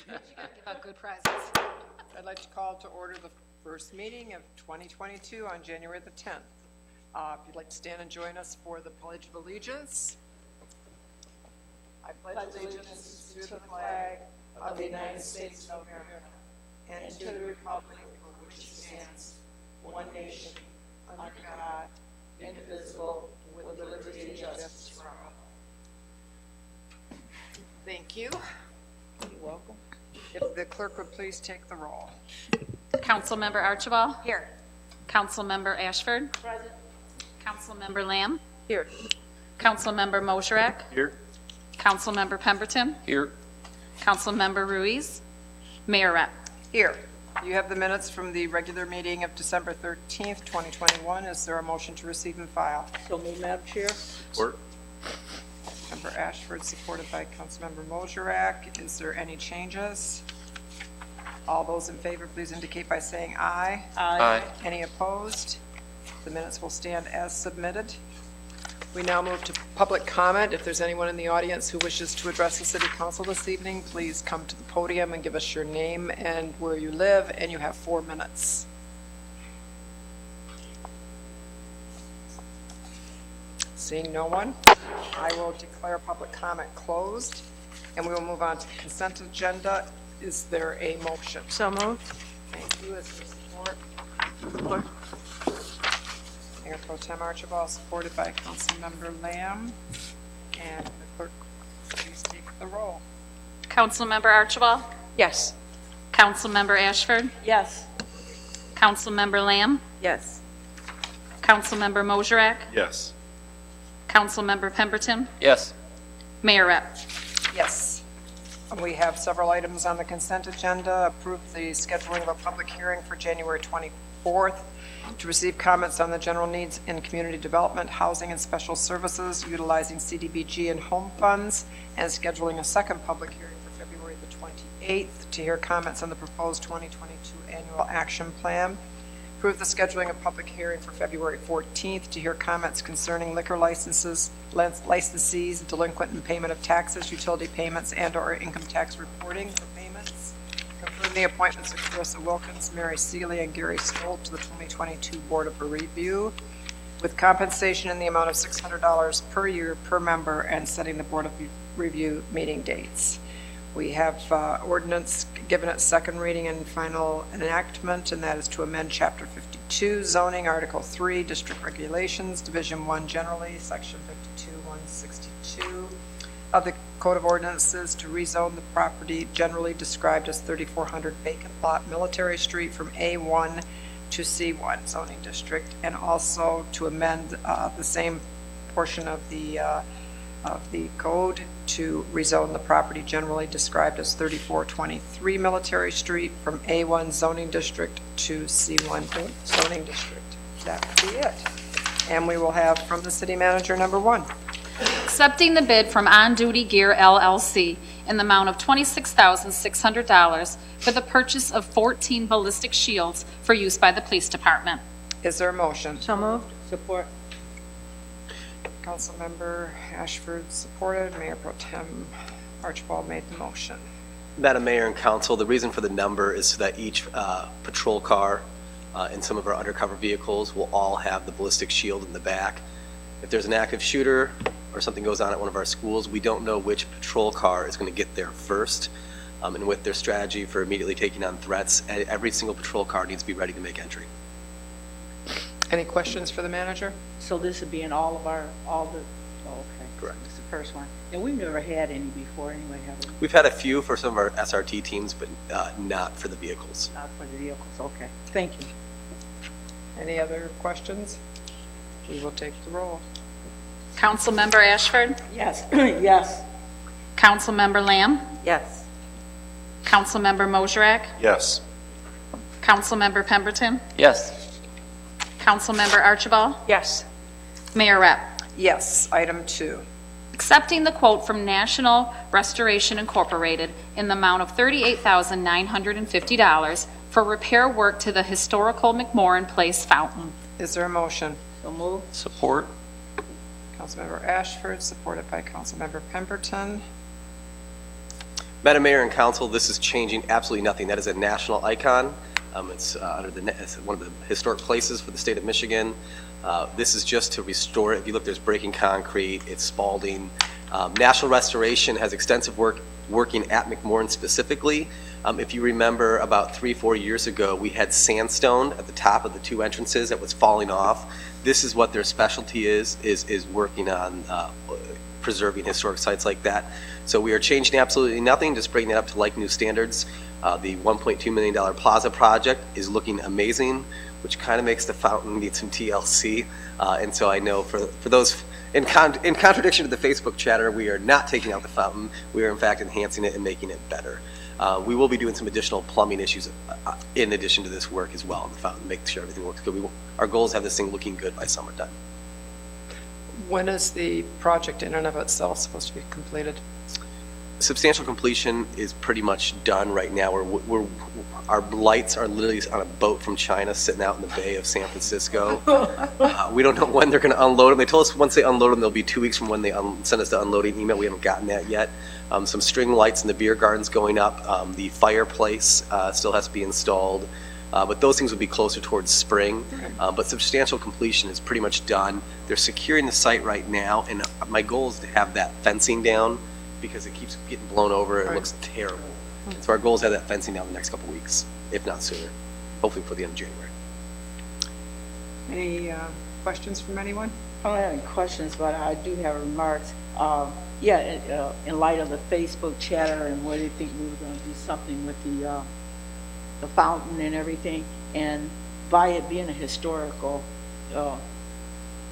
Give out good prizes. I'd like to call to order the first meeting of 2022 on January the 10th. If you'd like to stand and join us for the Pledge of Allegiance. I pledge allegiance to the flag of the United States of America and to the republic for which it stands, one nation, under God, indivisible, with liberty and justice for all. Thank you. You're welcome. If the clerk would please take the roll. Councilmember Archibald. Here. Councilmember Ashford. Present. Councilmember Lamb. Here. Councilmember Mosherak. Here. Councilmember Pemberton. Here. Councilmember Ruiz. Mayor Rep. Here. You have the minutes from the regular meeting of December 13th, 2021. Is there a motion to receive and file? So moved, Madam Chair. Support. Member Ashford, supported by Councilmember Mosherak. Is there any changes? All those in favor, please indicate by saying aye. Aye. Any opposed? The minutes will stand as submitted. We now move to public comment. If there's anyone in the audience who wishes to address the City Council this evening, please come to the podium and give us your name and where you live, and you have 4 minutes. Seeing no one, I will declare public comment closed, and we will move on to the consent agenda. Is there a motion? So moved. Thank you. Is there support? Mayor Pro Tem Archibald, supported by Councilmember Lamb. And the clerk, please take the roll. Councilmember Archibald. Yes. Councilmember Ashford. Yes. Councilmember Lamb. Yes. Councilmember Mosherak. Yes. Councilmember Pemberton. Yes. Mayor Rep. Yes. We have several items on the consent agenda. Approve the scheduling of a public hearing for January 24th to receive comments on the general needs in community development, housing, and special services utilizing CDBG and home funds, and scheduling a second public hearing for February the 28th to hear comments on the proposed 2022 annual action plan. Approve the scheduling of public hearing for February 14th to hear comments concerning liquor licenses, licensees, delinquent in payment of taxes, utility payments, and/or income tax reporting for payments. Confirm the appointments of Carissa Wilkins, Mary Seeley, and Gary Stoll to the 2022 Board of Review, with compensation in the amount of $600 per year per member, and setting the Board of Review meeting dates. We have ordinance given its second reading and final enactment, and that is to amend Chapter 52, Zoning, Article 3, District Regulations, Division 1 generally, Section 52-162 of the Code of Ordinances to rezone the property generally described as 3400 vacant lot Military Street from A1 to C1 zoning district, and also to amend the same portion of the code to rezone the property generally described as 3423 Military Street from A1 zoning district to C1 zoning district. That would be it. And we will have from the city manager number 1. Accepting the bid from On Duty Gear LLC in the amount of $26,600 for the purchase of 14 ballistic shields for use by the police department. Is there a motion? So moved. Support. Councilmember Ashford supported. Mayor Pro Tem Archibald made the motion. Madam Mayor and Council, the reason for the number is so that each patrol car and some of our undercover vehicles will all have the ballistic shield in the back. If there's an active shooter or something goes on at one of our schools, we don't know which patrol car is going to get there first. And with their strategy for immediately taking on threats, every single patrol car needs to be ready to make entry. Any questions for the manager? So this would be in all the, oh, okay. Correct. It's the first one. And we've never had any before anyway, have we? We've had a few for some of our SRT teams, but not for the vehicles. Not for the vehicles, okay. Thank you. Any other questions? We will take the roll. Councilmember Ashford. Yes. Yes. Councilmember Lamb. Yes. Councilmember Mosherak. Yes. Councilmember Pemberton. Yes. Councilmember Archibald. Yes. Mayor Rep. Yes. Item 2. Accepting the quote from National Restoration Incorporated in the amount of $38,950 for repair work to the historical McMorran Place fountain. Is there a motion? So moved. Support. Councilmember Ashford, supported by Councilmember Pemberton. Madam Mayor and Council, this is changing absolutely nothing. That is a national icon. It's it's one of the historic places for the state of Michigan. This is just to restore it. If you look, there's breaking concrete, it's spalding. National Restoration has extensive work working at McMorran specifically. If you remember, about 3-4 years ago, we had sandstone at the top of the 2 entrances that was falling off. This is what their specialty is working on preserving historic sites like that. So we are changing absolutely nothing, just bringing it up to like new standards. The $1.2 million Plaza project is looking amazing, which kind of makes the fountain need some TLC. And so I know for those, in contradiction to the Facebook chatter, we are not taking out the fountain. We are in fact enhancing it and making it better. We will be doing some additional plumbing issues in addition to this work as well in the fountain, make sure everything works good. Our goal is to have this thing looking good by summertime. When is the project in and of itself supposed to be completed? Substantial completion is pretty much done right now. Our lights are literally on a boat from China sitting out in the Bay of San Francisco. We don't know when they're going to unload them. They told us once they unload them, they'll be 2 weeks from when they send us the unloading email. We haven't gotten that yet. Some string lights in the beer gardens going up. The fireplace still has to be installed. But those things will be closer towards spring. But substantial completion is pretty much done. They're securing the site right now, and my goal is to have that fencing down because it keeps getting blown over. It looks terrible. So our goal is to have that fencing down the next couple of weeks, if not sooner, hopefully before the end of January. Any questions from anyone? I don't have any questions, but I do have remarks. In light of the Facebook chatter and where they think we were going to do something with the fountain and everything, and by it being a historical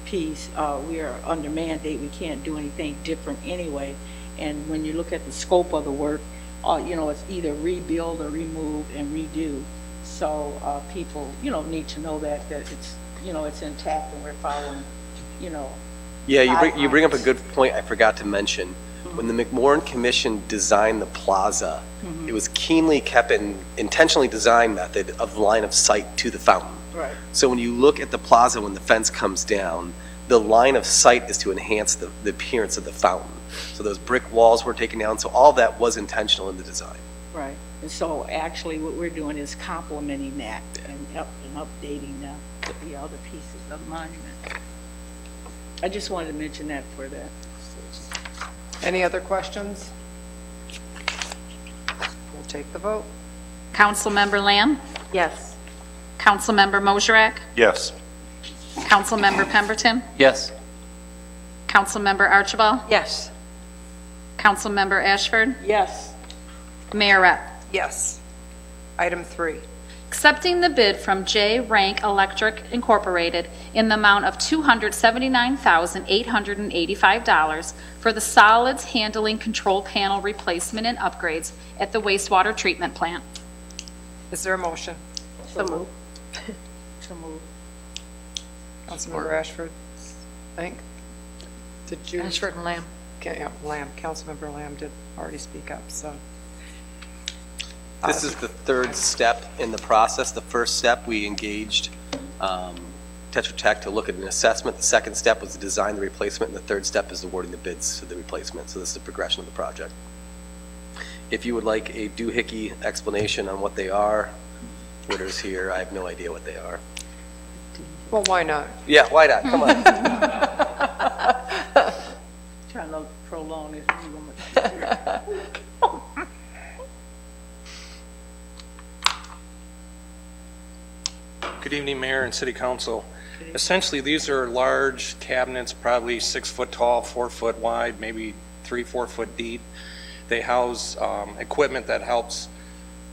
piece, we are under mandate. We can't do anything different anyway. And when you look at the scope of the work, it's either rebuild or remove and redo. So people, need to know that it's, it's intact and we're following, Yeah, you bring up a good point I forgot to mention. When the McMorran Commission designed the plaza, it was keenly kept an intentionally designed method of line of sight to the fountain. Right. So when you look at the plaza when the fence comes down, the line of sight is to enhance the appearance of the fountain. So those brick walls were taken down, so all that was intentional in the design. Right. And so actually what we're doing is complementing that and updating the other pieces of the monument. I just wanted to mention that for that. Any other questions? We'll take the vote. Councilmember Lamb? Yes. Councilmember Mosherak? Yes. Councilmember Pemberton? Yes. Councilmember Archibald? Yes. Councilmember Ashford? Yes. Mayor Rep. Yes. Item 3. Accepting the bid from J. Rank Electric Incorporated in the amount of $279,885 for the solids handling control panel replacement and upgrades at the wastewater treatment plant. Is there a motion? So move. So move. Councilmember Ashford, think? Did you? Ashford and Lamb. Lamb. Councilmember Lamb did already speak up, so. This is the third step in the process. The first step, we engaged Tetra Tech to look at an assessment. The second step was to design the replacement, and the third step is awarding the bids to the replacement. So this is the progression of the project. If you would like a doohickey explanation on what they are, Twitter's here. I have no idea what they are. Well, why not? Yeah, why not? Come on. Trying to prolong this. Good evening, Mayor and City Council. Essentially, these are large cabinets, probably 6 foot tall, 4 foot wide, maybe 3-4 foot deep. They house equipment that helps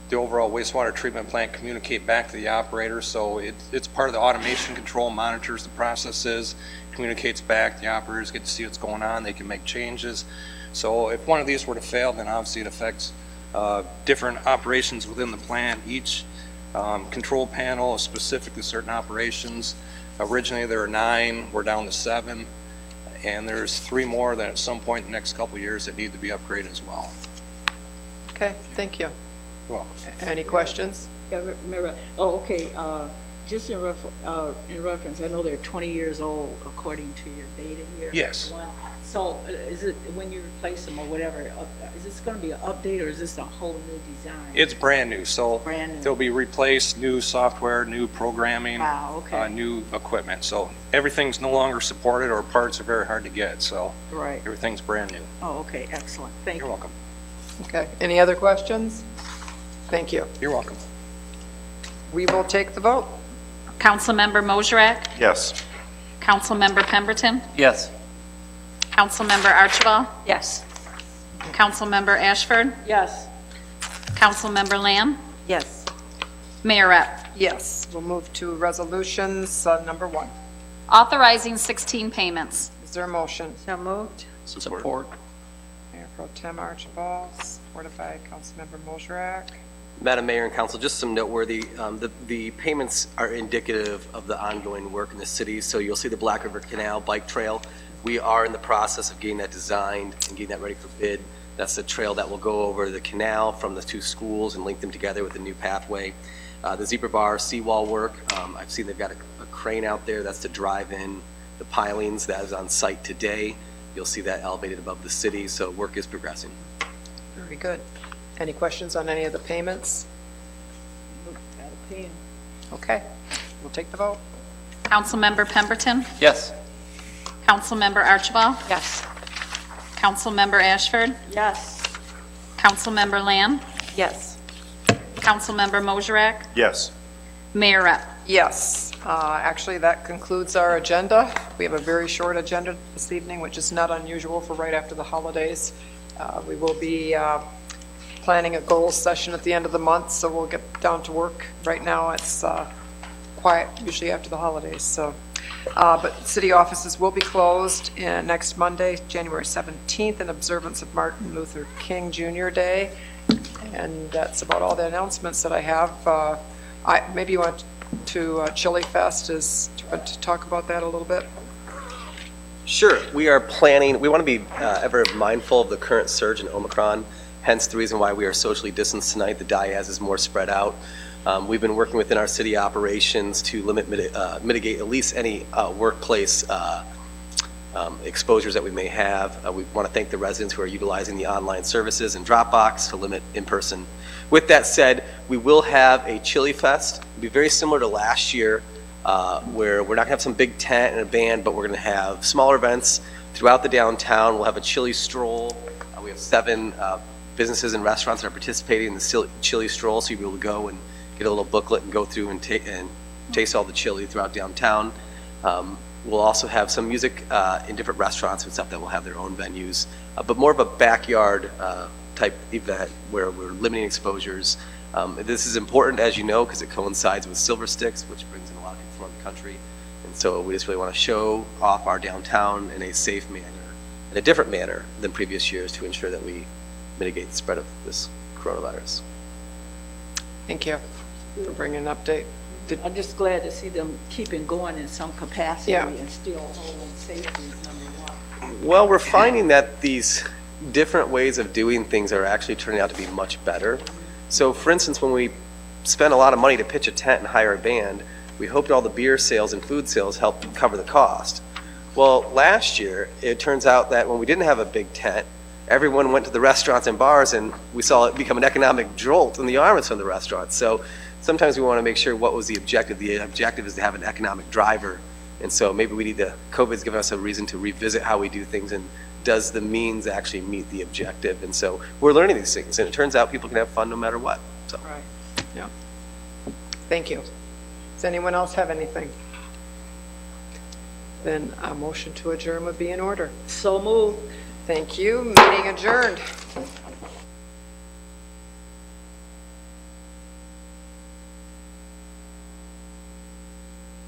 the overall wastewater treatment plant communicate back to the operator. So it's part of the automation control, monitors the processes, communicates back. The operators get to see what's going on. They can make changes. So if one of these were to fail, then obviously it affects different operations within the plant. Each control panel is specific to certain operations. Originally there were 9, we're down to 7, and there's 3 more that at some point in the next couple of years that need to be upgraded as well. Okay, thank you. Well, Any questions? Yeah, remember, okay, just in reference, I know they're 20 years old according to your data here. Yes. So is it, when you replace them or whatever, is this going to be an update or is this a whole new design? It's brand new, so Brand new. they'll be replaced, new software, new programming. Wow, okay. New equipment, so everything's no longer supported or parts are very hard to get, so Right. everything's brand new. Oh, okay, excellent. Thank You're you. welcome. Okay, any other questions? Thank you. You're welcome. We will take the vote. Councilmember Mosrak? Yes. Councilmember Pemberton? Yes. Councilmember Archibald? Yes. Councilmember Ashford? Yes. Councilmember Lamb? Yes. Mayor Rep. Yes, we'll move to resolutions, number 1. Authorizing 16 payments. Is there a motion? So moved. Support. Mayor Pro Tem Archibald, supported by Councilmember Mosrak. Madam Mayor and Council, just some noteworthy, the payments are indicative of the ongoing work in the city. So you'll see the Black River Canal Bike Trail. We are in the process of getting that designed and getting that ready for bid. That's the trail that will go over the canal from the 2 schools and link them together with a new pathway. The zebra bar seawall work, I've seen they've got a crane out there. That's to drive in the pilings that is on site today. You'll see that elevated above the city, so work is progressing. Very good. Any questions on any of the payments? Got a pen. Okay, we'll take the vote. Councilmember Pemberton? Yes. Councilmember Archibald? Yes. Councilmember Ashford? Yes. Councilmember Lamb? Yes. Councilmember Mosrak? Yes. Mayor Rep. Yes, actually, that concludes our agenda. We have a very short agenda this evening, which is not unusual for right after the holidays. We will be planning a goals session at the end of the month, so we'll get down to work. Right now, it's quiet, usually after the holidays, so. But city offices will be closed next Monday, January 17th, in observance of Martin Luther King Jr. Day. And that's about all the announcements that I have. Maybe you want to Chili Fest to talk about that a little bit? Sure. We are planning, we want to be ever mindful of the current surge in Omicron, hence the reason why we are socially distanced tonight. The DIAS is more spread out. We've been working within our city operations to mitigate at least any workplace exposures that we may have. We want to thank the residents who are utilizing the online services and Dropbox to limit in-person. With that said, we will have a Chili Fest. It'll be very similar to last year, where we're not going to have some big tent and a band, but we're going to have smaller events throughout the downtown. We'll have a chili stroll. We have 7 businesses and restaurants that are participating in the chili stroll, so you'll be able to go and get a little booklet and go through and taste all the chili throughout downtown. We'll also have some music in different restaurants and stuff that will have their own venues, but more of a backyard type event where we're limiting exposures. This is important, as you know, because it coincides with Silver Sticks, which brings in a lot of people from the country. And so we just really want to show off our downtown in a safe manner, in a different manner than previous years, to ensure that we mitigate the spread of this coronavirus. Thank you for bringing an update. I'm just glad to see them keeping going in some capacity Yeah. and still holding safety is number 1. Well, we're finding that these different ways of doing things are actually turning out to be much better. So, for instance, when we spent a lot of money to pitch a tent and hire a band, we hoped all the beer sales and food sales helped cover the cost. Well, last year, it turns out that when we didn't have a big tent, everyone went to the restaurants and bars, and we saw it become an economic jolt in the arms from the restaurants. So sometimes we want to make sure what was the objective. The objective is to have an economic driver. And so maybe we need to, COVID's given us a reason to revisit how we do things, and does the means actually meet the objective? And so we're learning these things, and it turns out people can have fun no matter what. So. Right, yeah. Thank you. Does anyone else have anything? Then a motion to adjourn would be in order. So moved. Thank you. Meeting adjourned.